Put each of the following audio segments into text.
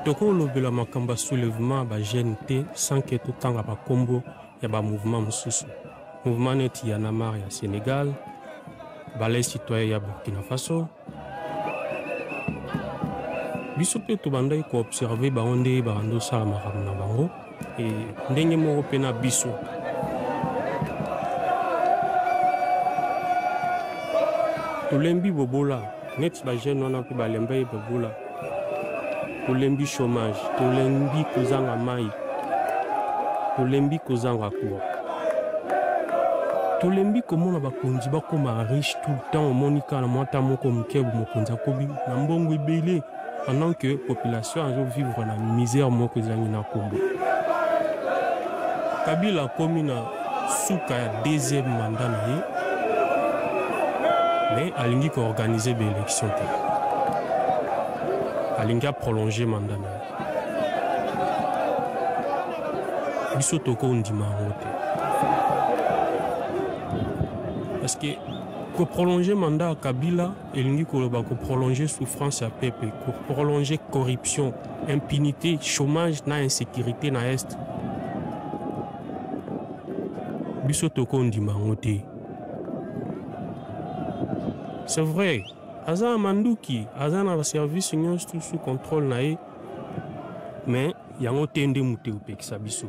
Toko lobela makamba soulèvement ba GNT sans que tout temps ba combo ya ba mouvement mususu. Mouvement net ya Namar ya Sénégal, balai citoyen ya Burkina Faso. Biso pe to bandai ko observer ba onde ba ando sala makambo na bango et ndenge moko pe na biso. Tolembi bobola net ba jeune wana pe ba lembe bobola. Tolembi chômage, tolembi kozanga mai, tolembi kozanga cour. Tolembi komona bakonzi bakoma riche tout le temps monika na mwata moko mkebu mokonza kobi na mbongo ebele pendant que population azo vivre na misère moko ezangi na kombo. Kabila komi na suka ya deuxième mandat na ye mais alingi ko organiser be élection te. Alingi a prolonger mandat na ye. Biso toko ndima ngote. Parce que pour prolonger mandat à Kabila, il faut prolonger souffrance à peuple, pour prolonger corruption, impunité, chômage, na insécurité na est. Bisotoko ndima ngote. C'est vrai. Aza Mandouki, Aza na service tout sous contrôle nae, mais yango tende mute upekisa biso.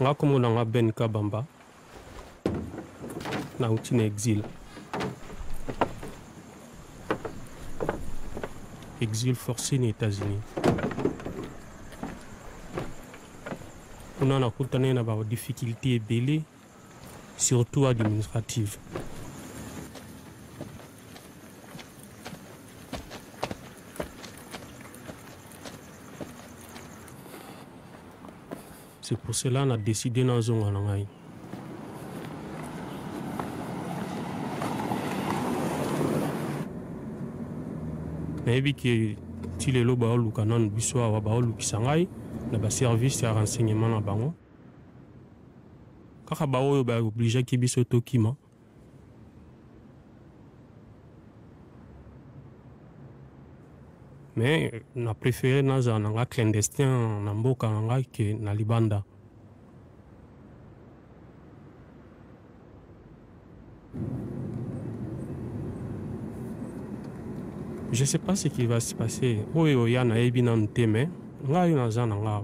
Nga komo na nga Ben Kabamba na uti na exil. Exil forcé aux États-Unis. On a kutana na ba difficulté ebele surtout administrative. C'est pour cela qu'on a décidé dans zone en mais que si les loba ou canon bisoa wa ba ou kisangai na ba service ya renseignement na bango kaka ba o ba obligé ki biso tokima mais on a préféré dans un clandestin na mboka nga que na libanda. Je sais pas ce qui va se passer. Oui, il y a na ebi na nteme. Nga yo na zana nga.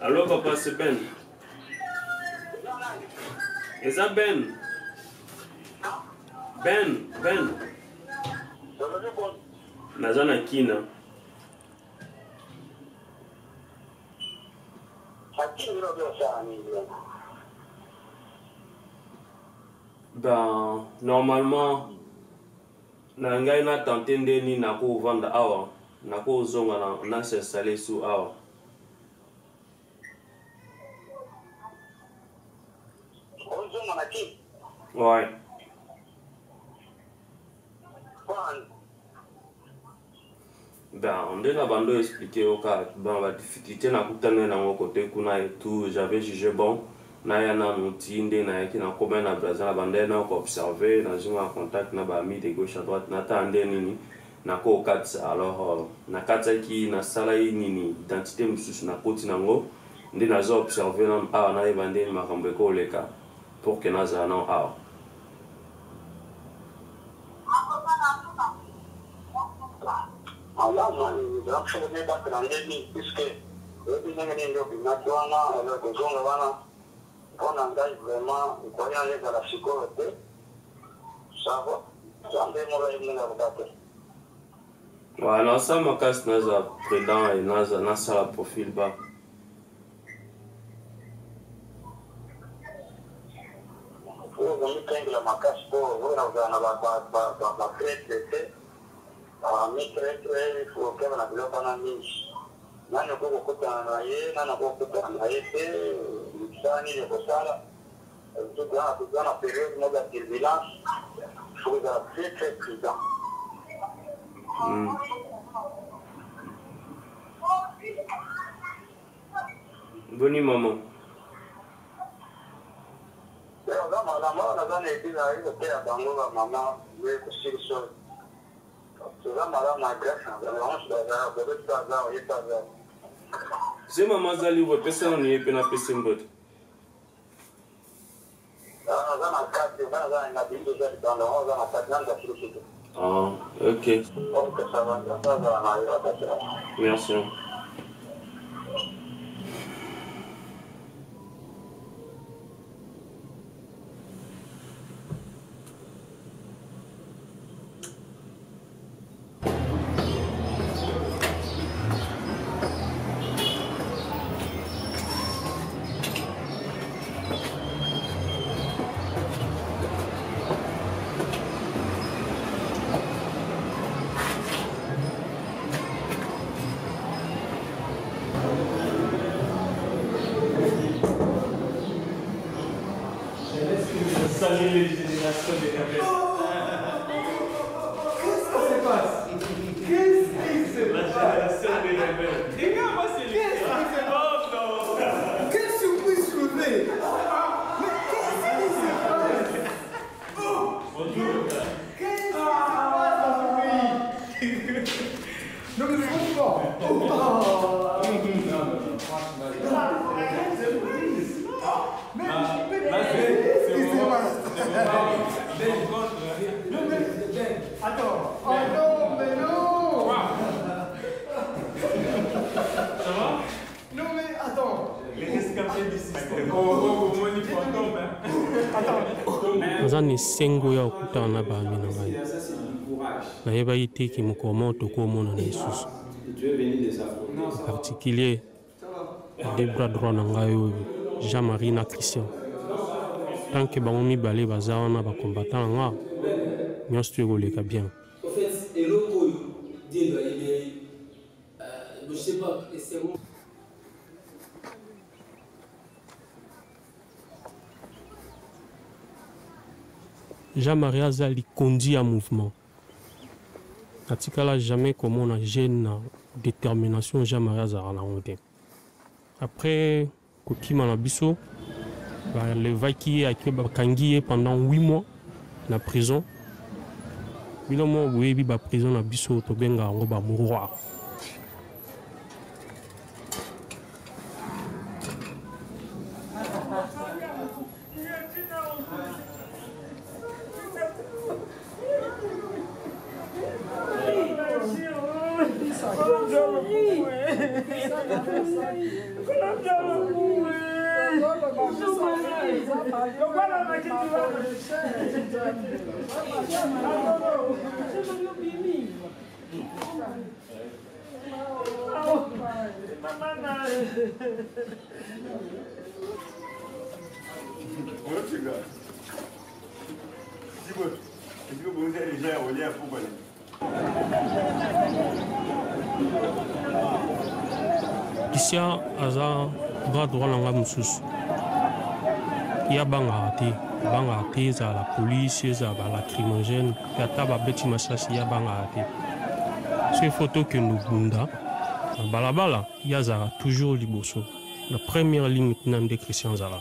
Allô papa, c'est Ben. Et ça Ben? Ben. Nazana kina. Ben, normalement, nangai na tenté ndeni na ko vendre awa, na ko zonga na s'installer sous awa. Ouais. Ben, on a bando expliqué au cas, ben, la difficulté n'a pas tenu dans mon côté qu'on a et tout, j'avais jugé bon. Na ya na outil na qui na comment na Brazil na bande na ko observer na jour en contact na ba ami de gauche à droite na tande nini na ko katsa alors na katsa qui na sala nini identité mususu na koti nango ndi na zo observer na na bande ma kambe ko leka pour que na za na Allah donc je ne pas prendre ni puisque le bien que nous bien naturellement le besoin là on engage vraiment pour y aller dans la sécurité ça va ça me moral ni la verdade voilà ça ma casse naza président et naza na sala profil bas pour nous prendre la macasse pour voir dans la traite mitre faut que na bilo bana mingi nani ko kukutana na ye nani ko kukutana na ye te msani le kosala dans la période de la turbulence faut être très très prudent Boni maman la maman na zana eti na ile te abango la maman we kusiri so c'est maman zali wo personne ni pe na pese mbot ah ok merci Salut les générations des cabets. Qu'est-ce qui se passe? Qu'est-ce qui se passe? La génération des rebelles. Regarde, moi c'est lui. Qu'est-ce qui se passe? Oh non. Quelle surprise je vous ai. Mais qu'est-ce qui se passe? Oh. Bonjour. Qu'est-ce qui se passe dans ce pays? Non mais franchement. Attends. Oh non, mais non. Ça va? Non mais attends. Les rescapés du système. Oh, moi ni fantôme. Attends. Nazani sengo ya okutana na bami na ngai nayeba ye te ke mokoma tokomona na lisusu en particulier des bras droit na ngai oyo Jean-Marie na Christian tant que bango mibale baza wana bacombattant na nga nyonso to ekoleka bien. En fait, eloko diendo je sais pas, c'est bon. Jean-Marie azali conduit à mouvement. Natikala jamais comme on a jeune détermination Jean-Marie azala na ngote. Après kokima na biso le vaki a kangi pendant 8 mois na prison. Bilomo webi ba prison na biso to benga ngo ba mouroir. Ici, aza bras droit langa mususu. Ya banga te za la police za ba lacrymogène ya taba beti masasi ya banga te. Ces photos que nous bunda, balabala, Yazara toujours liboso. La première ligne de Christian Zara.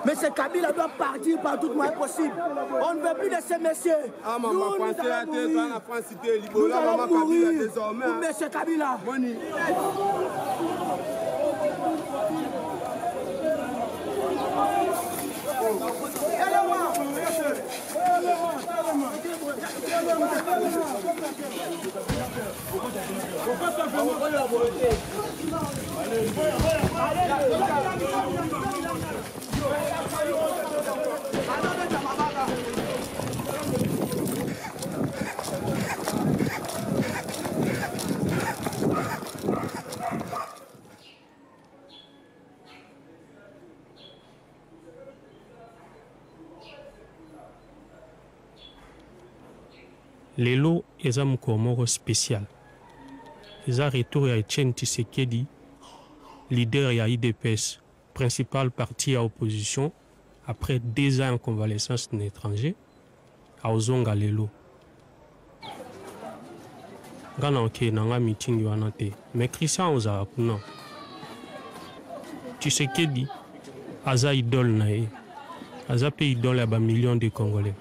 Monsieur Kabila doit partir par tout moyen possible. On ne veut plus de ces messieurs. Ah, maman, Français a été dans la France cité Nous Libola, maman allons Kabila mourir désormais. pour Monsieur Kabila. Moni. Lelo eza mokolo moko spécial. Eza retour ya Etienne Tshisekedi, leader ya IDPS, principal parti à opposition, après 2 ans en convalescence d'un étranger, à Ozonga Lelo. Gana oke nanga meeting wana te, mais Christian ozala kuna. Tshisekedi aza idole na ye. Aza pe idole ya ba millions de Congolais.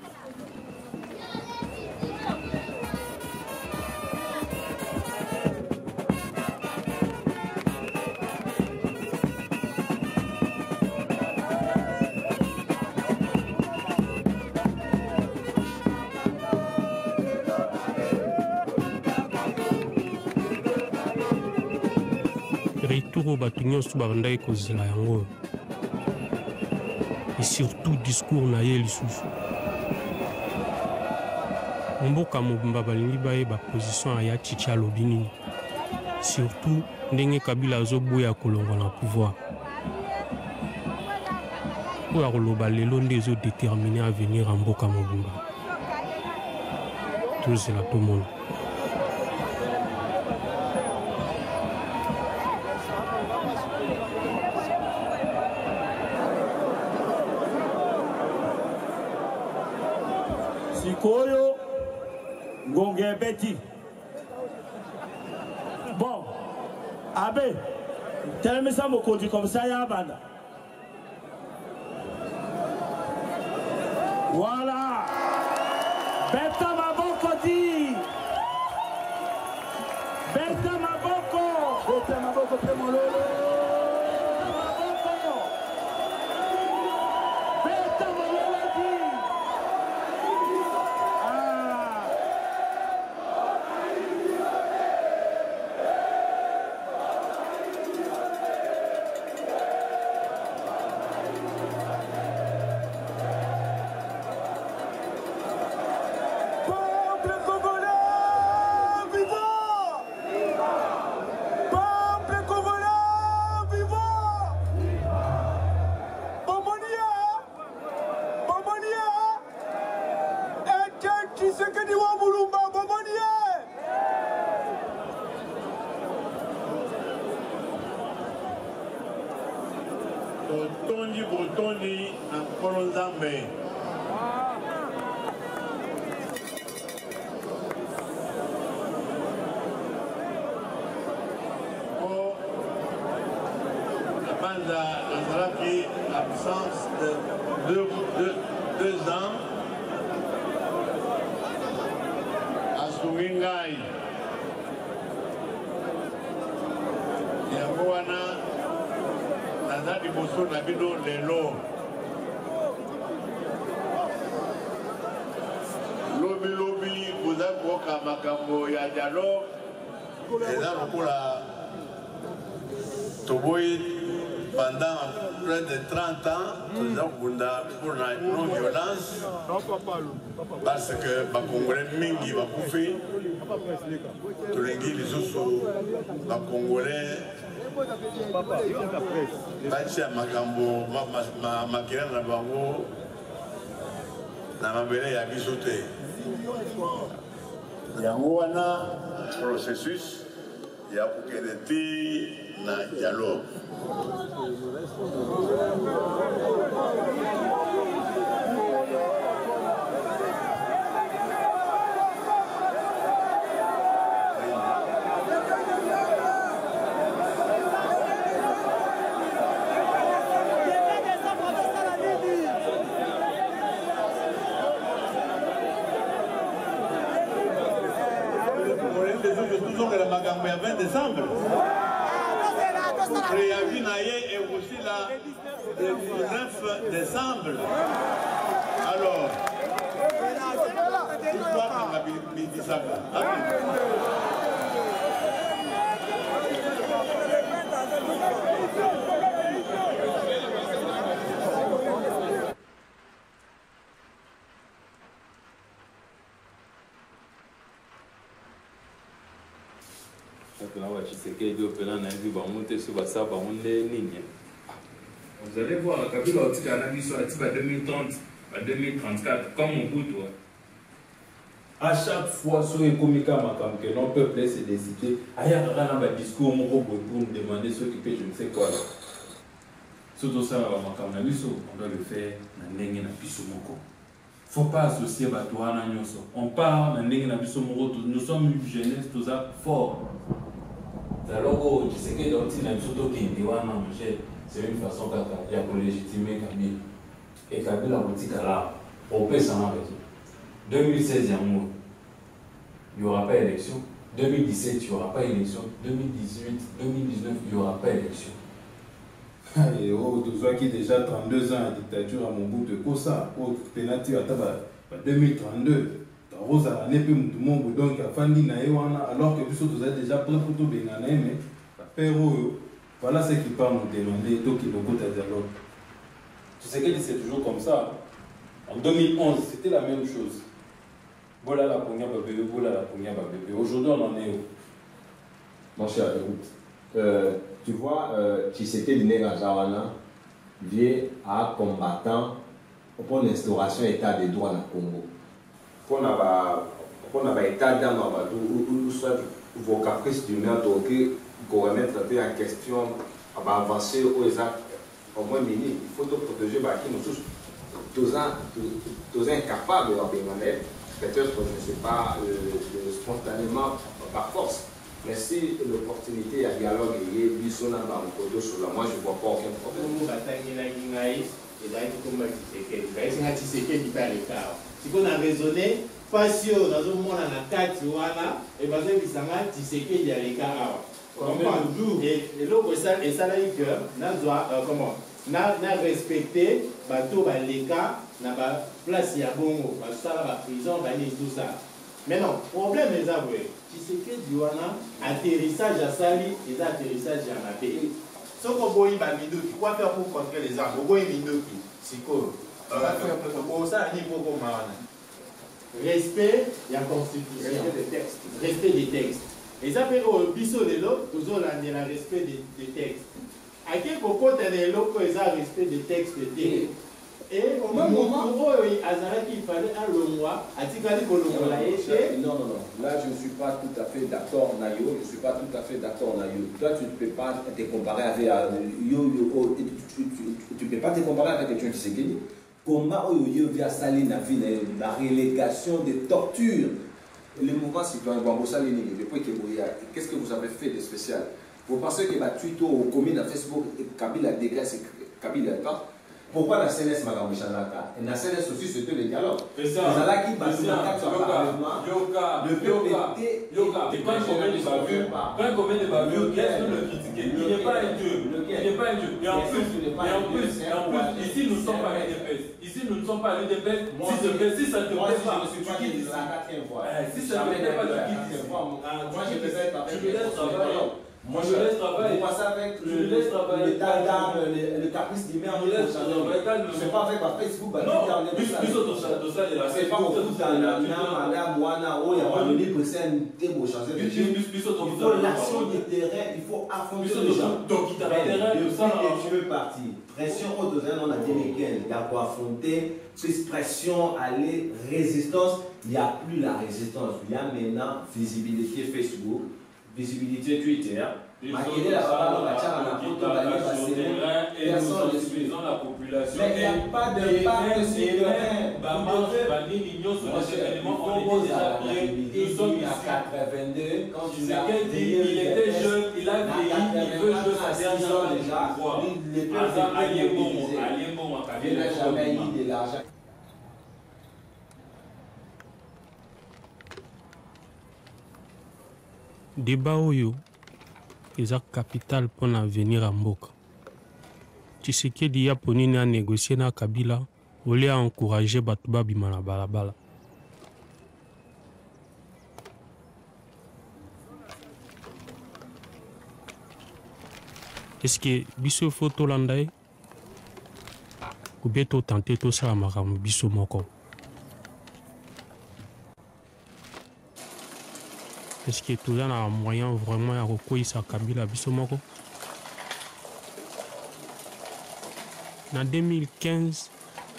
Retour bato nyonso babandaki kozela yango et surtout discours na ye lisusu mboka mobimba balingi bayeba position ya Chichi alobi nini, surtout ndenge Kabila azoboya kolongwa na pouvoir oyo akoloba lelo nde ezodétermine avenir ya mboka mobimba. Tozela tomona. Sikoyo Ngonge Beti. Bon, Abbé, tell ça mokonzi comme ça ya banda. Voilà. Beta maboko di. Beta maboko pe mololo. Bon, Botondi en Kolonzambe. Azalaki absence de 2 ans à Souingai. Yango wana naza liboso na bino lelo. Lobi koza koyoka makambo ya dialogue eza lokola toboyi. Pendant près de 30 ans, nous avons pour la non-violence parce que les Congolais mingi bakoufi, tous les Congolais bachi ya makambo makila na bango na mabele ya biso te. Yango wana processus ya kokende ti na dialogue. Toujours que la magambo ya 20 décembre. Préavis naïe est aussi là le 19 décembre. Alors, pourquoi on a dit ça? Vous allez voir, Kabila a 2030, à 2034, comme on goûte. À chaque fois, sur les communicants, que non peuple s'est décidé, il y a un discours pour me demander ce qui fait je ne sais quoi. Surtout ça, on doit le faire dans le Pisomoko. Il ne faut pas associer Batouana Nyoso. On part dans le Pisomoko, nous sommes une jeunesse, tout ça fort. Alors, tu sais que dans c'est une façon de légitimer Kabila. Et Kabila a dit on peut s'en raison. 2016, il n'y aura pas d'élection. 2017, il n'y aura pas d'élection. 2018, 2019, il n'y aura pas d'élection. Et tu vois qu'il y a déjà 32 ans de dictature à mon bout de Kosa, au pénalité à 2032. Rosa n'est plus tout le monde donc a fandi na ewana alors que vous avez déjà prêt pour tout bien mais pero voilà ce qui part nous demander tout qui beaucoup de dialogue. Tu sais que c'est toujours comme ça. En 2011 c'était la même chose. Voilà la première bébé, voilà la première bébé. Aujourd'hui on en est où? Mon cher tu vois Tshisekedi Nega vient à combattant pour l'instauration état de droit dans le Congo. Pour l'état d'âme, ou soit vos caprices d'humeur, donc qu'on remettre en question, avancer au moins minime. Il faut protéger qui nous tous, tous incapables de permanent, peut-être, je ne sais pas, spontanément par force. Mais si l'opportunité à dialogue est bisonna dans le côté sur la moi, je ne vois pas aucun problème. Si on a raisonné, pas si on a un monde en 4 wana, et bien ça va Tshisekedi à l'écart. Et l'autre, et ça là, n'a respecté bateau l'écart, n'a pas place à Bongo, parce que ça la prison, tout ça. Mais non, problème est avoué. Tshisekedi wana, atterrissage à Sali et atterrissage à Mabé. Ce qu'on voit, quoi faire pour contrer les armes? On voit c'est quoi? Respect de la constitution, respect des textes. Et ça fait au biseau de l'autre, toujours le respect des textes. À quel propos tu as l'autre respect des textes? Et au même moment, il fallait un longwa, non, là je ne suis pas tout à fait d'accord, Nayo. Je ne suis pas tout à fait d'accord, Nayo. Toi, tu ne peux pas te comparer avec tu ne peux pas te comparer avec Etienne Tshisekedi. Combat où il y a la relégation des tortures. Le mouvement citoyen, qu'est-ce que vous avez fait de spécial? Vous pensez que Twitter ou commune à Facebook, Kabila dégraisse, Kabila pas? Pourquoi la CNS Madame Michalaka? Et la CNS aussi c'était le dialogue. C'est ça. Le peuple était. Quand combien de bavures, laisse-nous le critiquer. Il n'est pas un dieu. Il n'est pas un dieu. Et en plus, ici nous ne sommes pas l'UDPS. Ici nous ne sommes pas l'UDPS. Si ça ne te plaît pas, tu quittes. Si ça ne te plaît pas, tu quittes. Moi je te laisse travailler. Moi je laisse travailler. Vous passez avec le dada, le caprice du maire. C'est pas avec Facebook. Non, c'est pas au foot dans la main, Moana, où il y a un livre, c'est un thème changer de jeu. Il faut l'action du terrain, il faut affronter les gens. Donc il t'a terrain de ça. Depuis que tu veux partir, pression au deuxième, on a dit lesquels. Il y a quoi affronter, plus pression, aller, résistance. Il n'y a plus la résistance. Il y a maintenant visibilité Facebook. Visibilité Twitter, la population. Mais il n'y a pas de part de terrain. Nous sommes à 82. Quand il était jeune, il a vieilli, il veut jouer sa dernière déjà. Il n'a jamais eu de l'argent. Débat oyo eza capital pour l'avenir à Mboka. Tshisekedi ya ponini a négocier na Kabila ole a encourager bato babima na balabala. Est-ce que biso photo landai ou bien to tenter to sala makambo biso moko? Est-ce que tu as un moyen vraiment à recueillir Kabila Bissomoko? En 2015,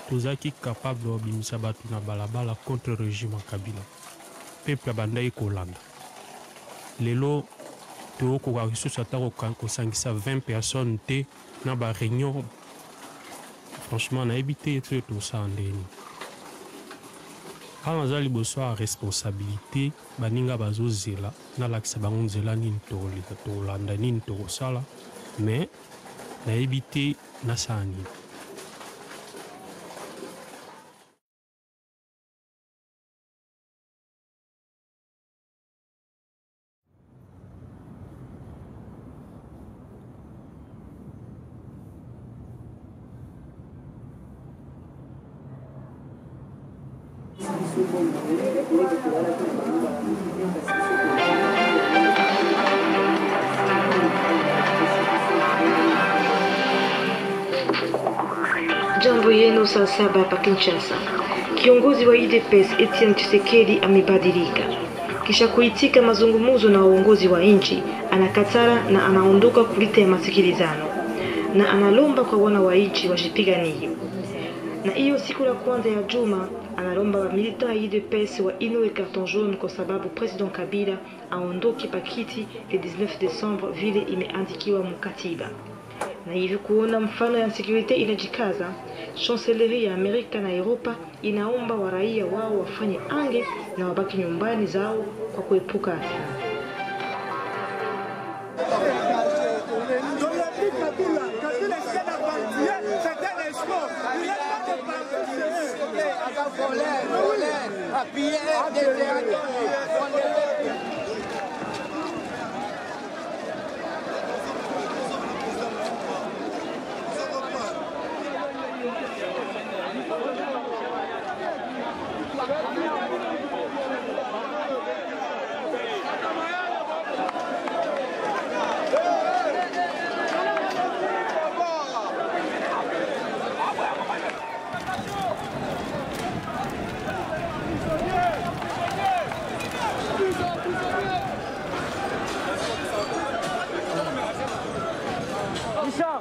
tu as capable de bimisa batu na balabala contre le régime Kabila. Peuple bandai Kolanda. Lelo, tu as ko 20 personnes na ba réunion. Franchement, on a évité tout ça en déni. Quand on a la responsabilité, baninga bazo zela, na lakisa bango zela nini to landa nini to sala, mais na éviter na sani. Jambo yenu saa saba hapa Kinshasa. Kiongozi wa UDPS Etienne Tshisekedi amebadilika. Kisha kuitika mazungumzo na waongozi wa nchi, anakatara na anaondoka kuleta masikilizano. Na analomba kwa wana wa nchi wajipiganie. Na hiyo siku la kwanza ya juma, analomba wa militants ya UDPS wa inue carton jaune kwa sababu President Kabila aondoke pakiti le 19 Desembre vile imeandikiwa mkatiba. Na hivi kuona mfano ya security inajikaza, chancellerie ya Amerika na Europa inaomba wa raia wao wafanye ange na wabaki nyumbani zao kwa kuepuka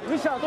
Richard,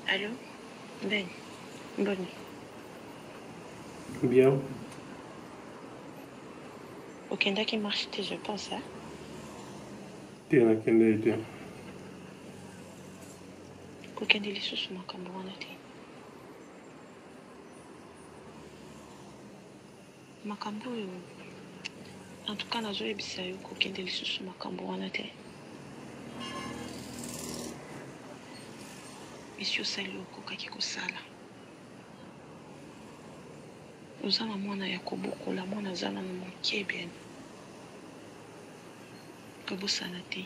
Allô? Ben, bonne nuit. Bien. Okenda qui marche, je pense, hein? Tiens, Okenda était. Okenda les sous makambo wana te. Makambo yo. En tout cas, nazo ebisa yo kokenda les sous makambo wana te. Monsieur Salo kokaki kosala. Ozana mwana ya kobokola mwana zana na mokie bien. Kabosana te.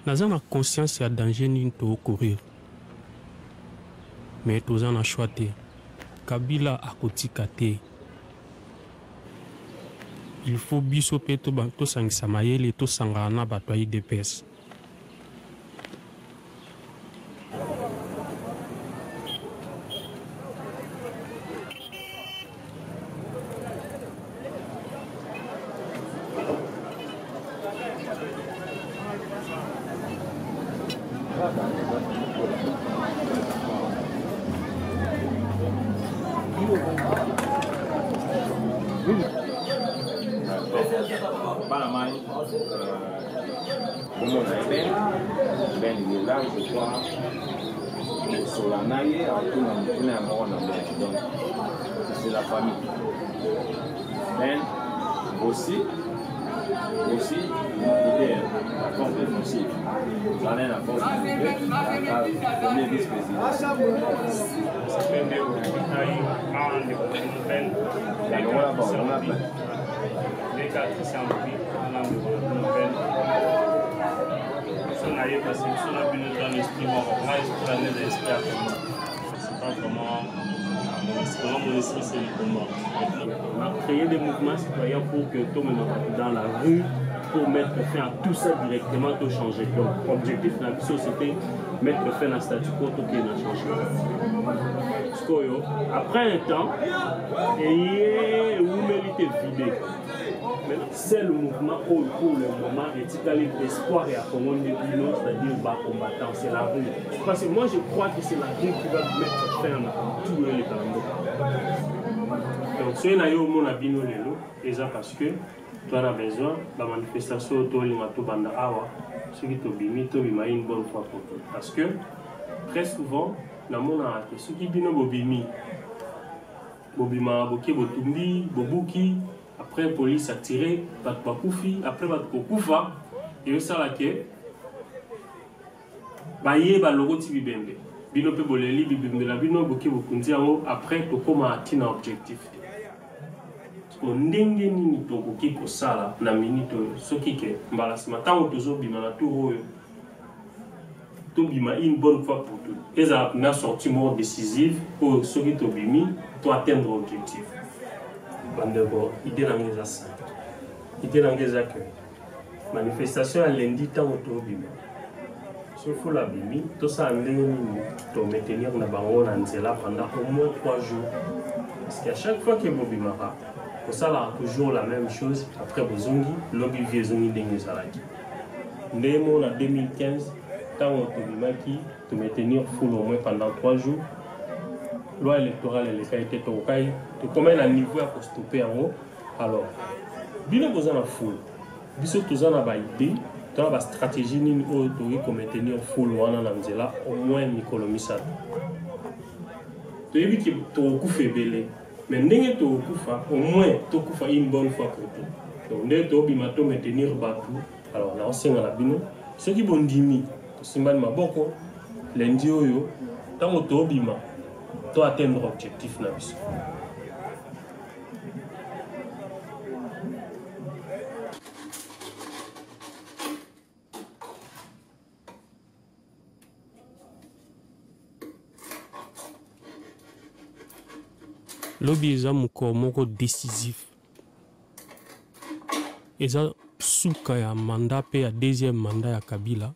Naza na conscience ya danger nini to courir. Mais toza na choix te. Kabila akotika te. Il faut biso pe to sangisa mayele to sangana na bato ya IDPS. Ben il est là, je crois, sur la naille, on est mort donc c'est la famille. Ben aussi, il est la force défensive. J'en ai la force défensive, la première vice-président. Parce que si on a vu dans l'esprit, moi je prenais l'esprit à comment. C'est pas comment mon esprit c'est le combat. On a créé des mouvements citoyens pour que tout le monde dans la rue, pour mettre fin à tout ça directement, tout changer. Donc l'objectif de la société, mettre fin à statu quo, tout qui a changé. Après un temps, et où mérite vidé. C'est le mouvement pour le moment et l'espoir et à Congo c'est-à-dire bas combattant, c'est la rue. Parce que moi je crois que c'est la rue qui va mettre fin à tout les Kalambo. Donc si on a eu au monde à Bino Lelo, déjà parce que tu as besoin de la manifestation autour de l'Imato Banda Awa, ce qui te bima une bonne fois pour tout. Parce que très souvent, dans le monde a raté. Ce qui bino bobimi, bobima boké botumbi, bobuki. Après, la police a tiré, après, Bakoufa, et ça là que Baye Baloro Tibibembe. Bino pe boleli bibimbe la bino boki bokundi yango après tokoma atina objectif. Ndenge nini tokoki kosala na minute soki ke mbala sima tango tozobima na tour oyo. Tobima une bonne fois pour toutes. Et ça a sorti mort décisive pour soki tobimi pour atteindre l'objectif. Bandebo, idée dans ça. Idée dans que manifestation à lundi tant autour bima. Sauf la bimi, tout ça en ligne, tu maintenir na bango na nzela pendant au moins 3 jours. Parce qu'à chaque fois que vous bimara, pour ça là toujours la même chose. Après vous ongi, lobby vieux ongi dengue salaki. Ndemo en 2015, tant on te bimaki, tu maintenir full au moins pendant 3 jours. Loi électorale elle a été tokai, tu combien à niveau à stopper en haut. Alors, bien vous en a full. Biso tous en a ba idée. Dans la stratégie, nous devons maintenir full wana na nzela au moins Nicolo Missat. Tu as vu que tu as coupé belé, mais ndenge tu as coupé au moins tu as coupé une bonne fois pour tout. Donc ndenge tu as bimato maintenir bateau. Alors là on sait la bino. Ceux qui vont dimi, tu simban maboko, lundi oyo, tant que tu as bima, tu atteindre l'objectif na biso. Lobby eza moko moko décisif. Eza suka ya mandat pe ya deuxième mandat ya Kabila.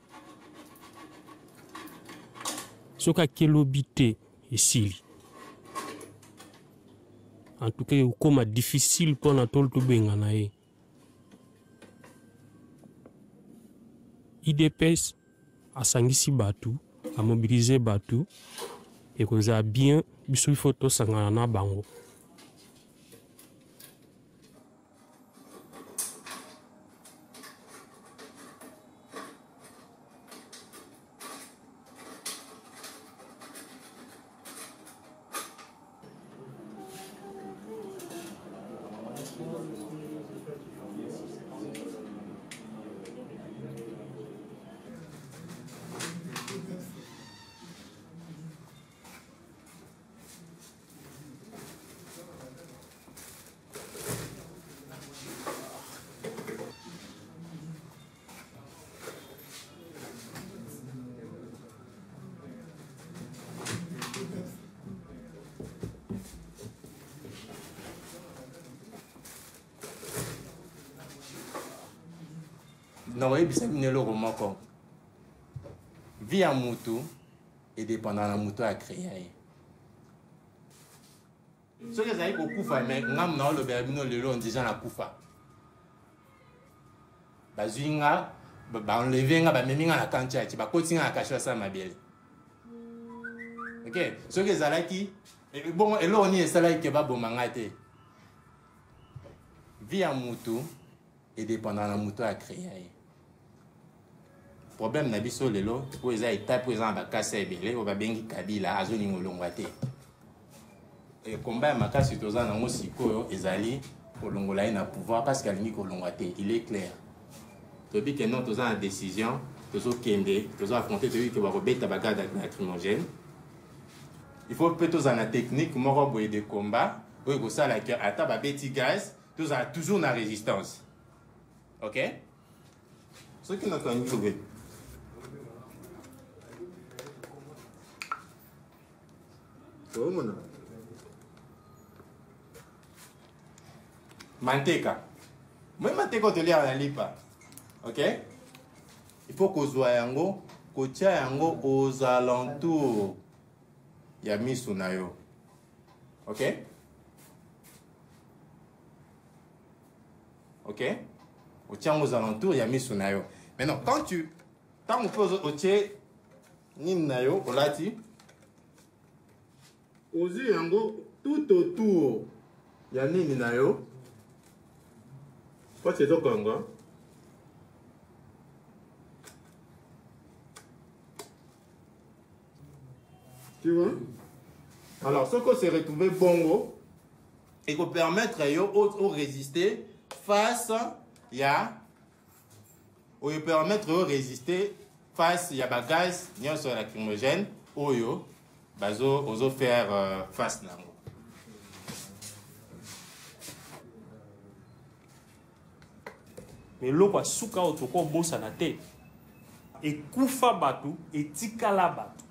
Soka ke lobby te esili. En tout cas, comme difficile pour na tol to benga na ye. IDPS asangisi batu, a mobiliser batu et qu'on a bien biso photo sangana na bango. Non, oui, c'est une loi moko. Vie à moto et dépendant de la moto à créer. Ce que j'ai beaucoup fait, mais ngam na le berbino le long déjà la kufa. Bazinga, ba enlever nga ba meminga na kancha ti ba kotinga na kasha sa mabele. OK, ce que zalaki bon elo ni esala ke ba bomanga te. Vie à moto et dépendant de la moto à créer. Problème na biso lelo po eza état présent ba kasa ebele o ba bengi Kabila azoni ngolongwa te. Et combat makasi toza na ngo sikoyo ezali kolongola na pouvoir parce qu'alingi kolongwa te, il est clair. To bi que non toza na décision, tozo kende, tozo affronter to bi que ba robeta ba garde lacrymogène. Il faut peut toza na technique moko boye de combat, o ko sala que ata ba beti gaz, toza toujours na résistance. OK? Ce qui n'a qu'un trouver. Manteca. Moi, manteca, tu l'as à la lipa. OK? Il faut qu'on soit yango, qu'on tient yango aux alentours. Il y a mis sunayo. OK? OK? On tient aux alentours, il y a mis sunayo. Maintenant, quand on pose au tché, ninayo, on l'a dit. Aux yango, tout autour, il y a nini nayo. Quoi c'est au Congo? Tu vois? Alors, ce qu'on s'est retrouvé bongo, et qu'on permettre aux résister face, il y a, ou permettre de résister face, il y a des gaz, il y a sur la lacrymogène, ou yo. Bazo ozo faire face nango. Mais l'eau suka otoko bosa na te. Et kufa batu et tikala batu.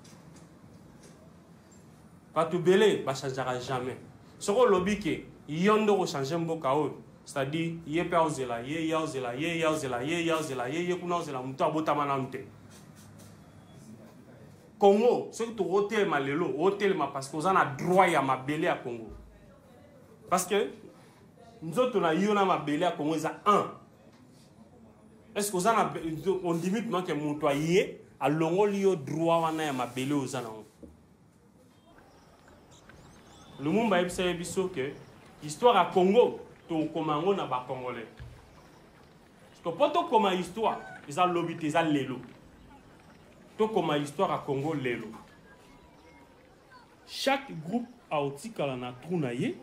Batu belé ba changera jamais. Soko lobby ke yondo ko changer mboka o. C'est-à-dire yé pe ozela, yé ya ozela, yé ya ozela, yé ya ozela, yé kuna ozela muto abotama na nte. Congo, ce que tu hôtel malelo, hôtel parce que vous avez droit à ma belé à Congo. Parce que nous autres, on a eu ma belé à Congo, c'est un. Est-ce que vous avez on dit que mon toyer à l'ongolio droit à ma belé aux anons. Le monde va essayer de dire que l'histoire à Congo, tu comment on a pas congolais. Parce que pour comment histoire, ils ont lobby, ils ont l'élo. Tout comme l'histoire à Congo l'élo. Chaque groupe a aussi kalana trounaye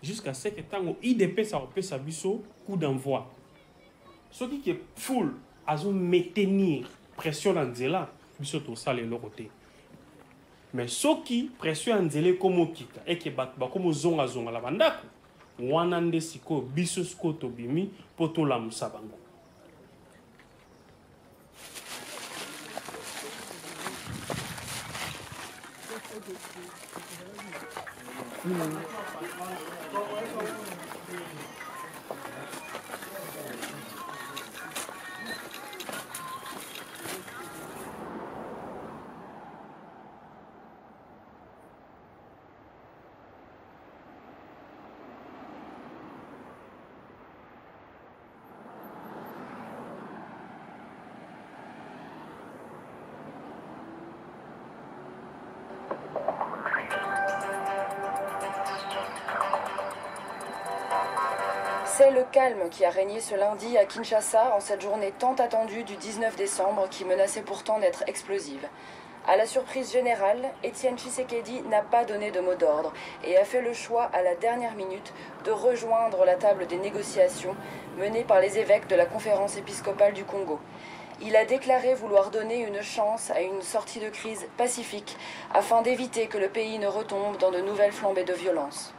jusqu'à ce que tant IDP ça peut sa biso coup d'envoi. Ce qui est full à maintenir pression en zela biso to ça les côté. Mais ce qui pression en zela comme kita et que ba comme zonga zonga la bandako wanande siko biso sko to bimi poto la musabango. C'est le calme qui a régné ce lundi à Kinshasa en cette journée tant attendue du 19 décembre qui menaçait pourtant d'être explosive. À la surprise générale, Étienne Tshisekedi n'a pas donné de mot d'ordre et a fait le choix à la dernière minute de rejoindre la table des négociations menée par les évêques de la conférence épiscopale du Congo. Il a déclaré vouloir donner une chance à une sortie de crise pacifique afin d'éviter que le pays ne retombe dans de nouvelles flambées de violence.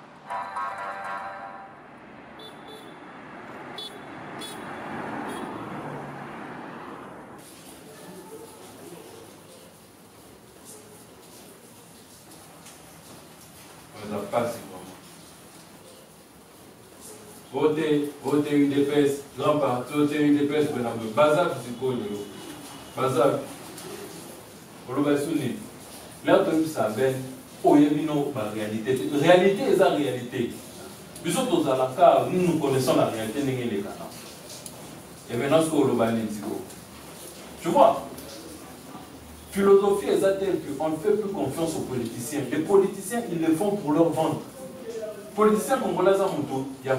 Voter UDPS, grand parti, voter UDPS, Bazar, c'est quoi le Bazar? Pour le Bassouni, là, tu sais, ben, oh, il y a une réalité. Réalité est la réalité. Nous autres, à la carte, nous connaissons la réalité, nous les canons. Et maintenant, ce qu'on va dire, tu vois, philosophie est telle qu'on ne fait plus confiance aux politiciens. Les politiciens, ils le font pour leur vendre. Les politiciens congolais, il y a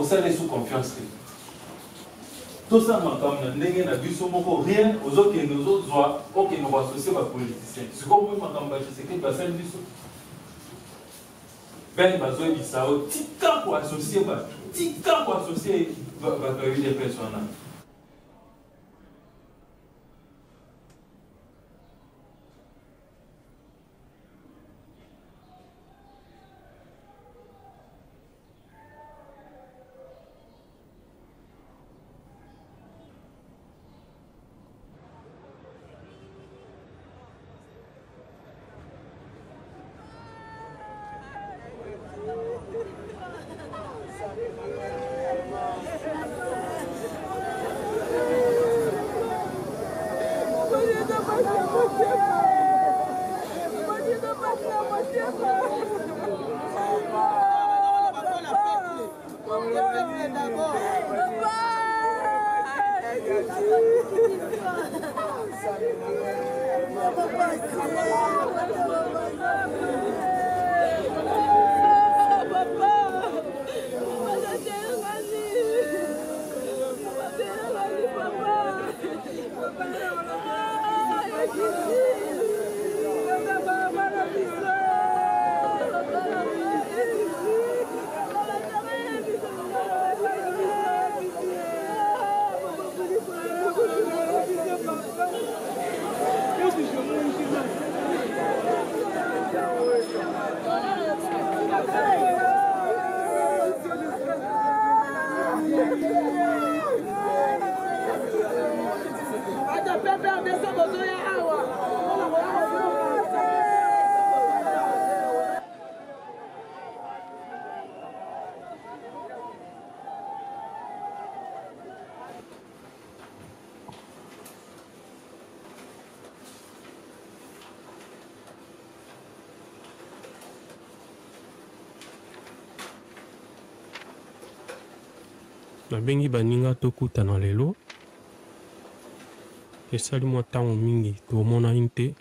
ça sous confiance. Tout ça, rien aux autres et nous autres, ok, nous allons associer les politiciens. C'est comme moi, c'est que c'est le ben bazoe bisao tika pour associer des personnes. nabengi baninga tokutana lelo esali mwa ntango mingi tomonani te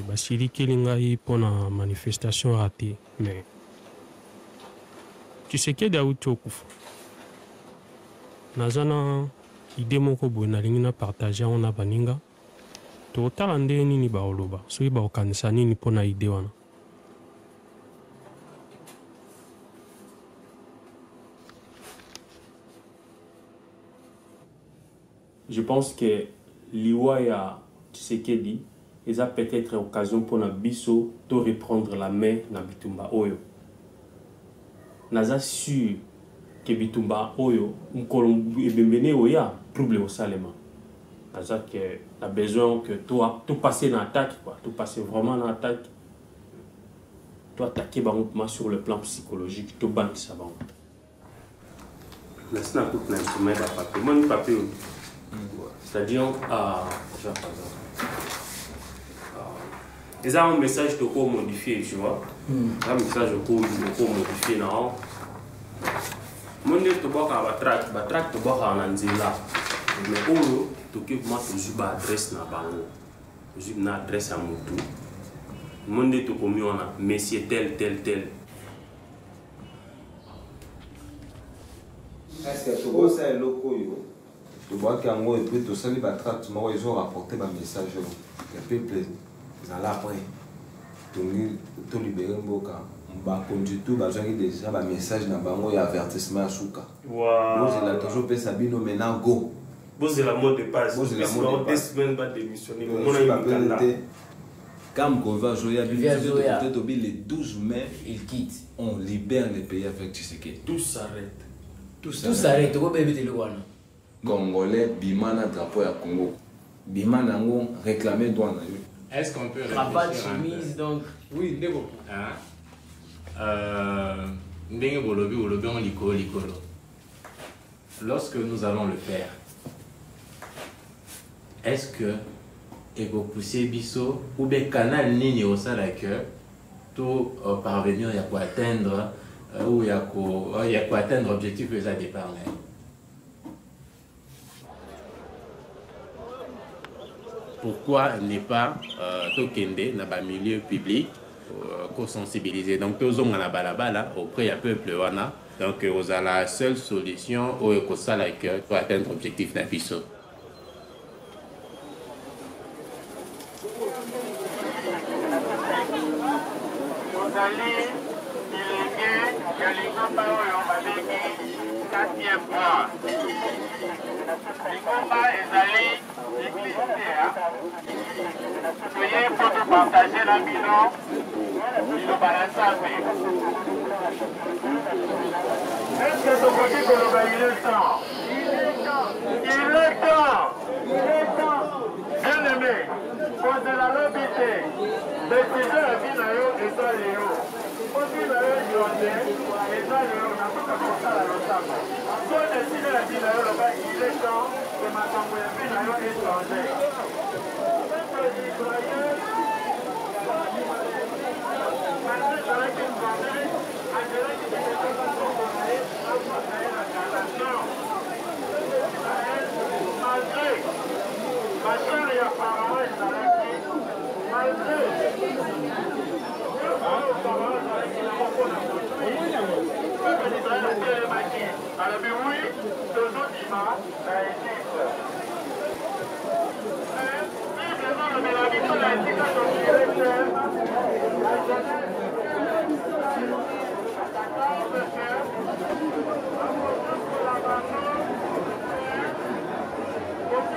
basilikeli ngai mpona manifestation rate mais Tshisekedi awuti okufa naza na ide moko boye nalingi na partage yango na baninga totala nde nini baoloba soki bakokanisa nini mpona ide wana. Je pense que liwa ya Tshisekedi eza peut-être occasion pour na biso de reprendre la main na bitumba oyo. Naza sûr que bitumba oyo mkolo ebembene oya trouble au salema. Naza que a besoin que toi tout passer dans attaque quoi, tout passer vraiment dans attaque. Toi attaquer bango sur le plan psychologique, tout banque ça va. Laisse-moi tout l'instrument de papier. Mon papier. C'est-à-dire, ils ont un message de quoi modifier, tu vois. Un message de quoi modifier, non. Mon Dieu, tu vois qu'à batraque, tu vois qu'à Nanzila. Mais où tu occupes moi, tu joues adresse na bango. Tu joues une adresse à Moutou. Mon Dieu, tu commis on a, monsieur tel. Est-ce que tu vois ça est loco? Tu vois qu'en gros, et puis tout ça, ils ont rapporté un message. Le peuple, ils ont après. Tu libéré Mboka. On conduit tout, besoin déjà un message dans bango et avertissement à Souka. Waouh! Vous avez toujours fait Sabino maintenant go. Vous avez la mode de passe. Vous avez la mode de passe. 2 semaines pas démissionner. Quand on va jouer à peut-être le 12 mai, il quitte. On libère les pays avec Tshisekedi. Tout s'arrête. Tout s'arrête. Comment bébé le Rwanda? Congolais, Bimana drapeau à Congo. Bimana ngo réclamer douane. Est-ce qu'on peut pas de chemise donc? Oui, dégo. Lorsque nous allons le faire, est-ce que Ego pousser biso ou bien canal nini au sein que tout parvenir à quoi atteindre ou à quoi atteindre l'objectif que ça départ. Pourquoi ne pas tokende dans le milieu public pour sensibiliser? Donc, tous on a balabala auprès du peuple wana. Donc, vous avez la seule solution pour atteindre l'objectif d'un biseau. Veuillez partager la maison, il va la salver. Est-ce que ce côté que il est temps? Il est temps. Bien aimé, posez la lobité. Décider la vie na yo et ça les yo. Aussi na yo yonde et ça les yo na kuta kosa la losako. So décider la vie na yo là-bas, il est temps que ma tambo ya vie na yo est changé.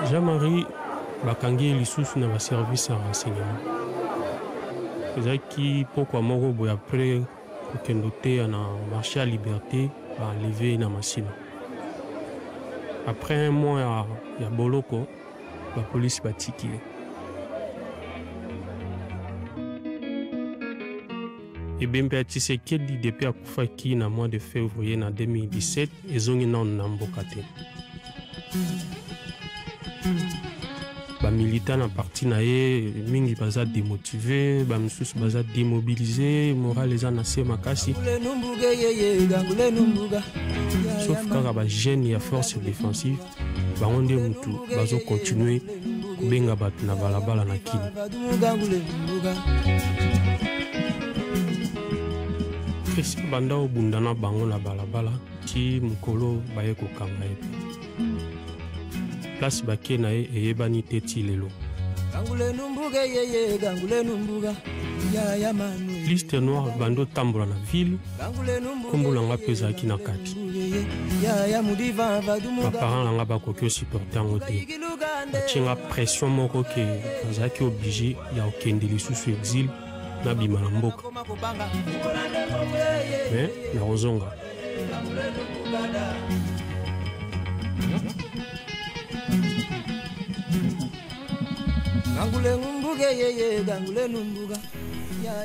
Jean-Marie bakangi lisusu na service à renseignement. Ezaki pourquoi moko boy après kokendo te na marché à liberté ba lever na machine. Après un mois ya boloko la police batiki. Et bien Tshisekedi depuis akufaki na mois de février na 2017 ezongi na mboka te. Ba militant na parti na ye mingi baza démotivé, ba misusu baza démobilisé, moral eza na se makasi. sauf kaka ba jeune ya force défensive bango nde mutu bazo continuer kubenga bato na balabala na kini. Christian banda obunda na bango na balabala ti mukolo baye kokanga ye pe place bake na ye eyebani te ti lelo. Liste noire bando tambola na ville kombo langa mpe ezalaki na kati. Baparent langa bakoki osupporte yango te, batienga pression moko ke azalaki oblige ya okende lisusu exil na bima na mboka. Me nakozonga Gangule numbuga yeye gangule numbuga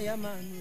ya manu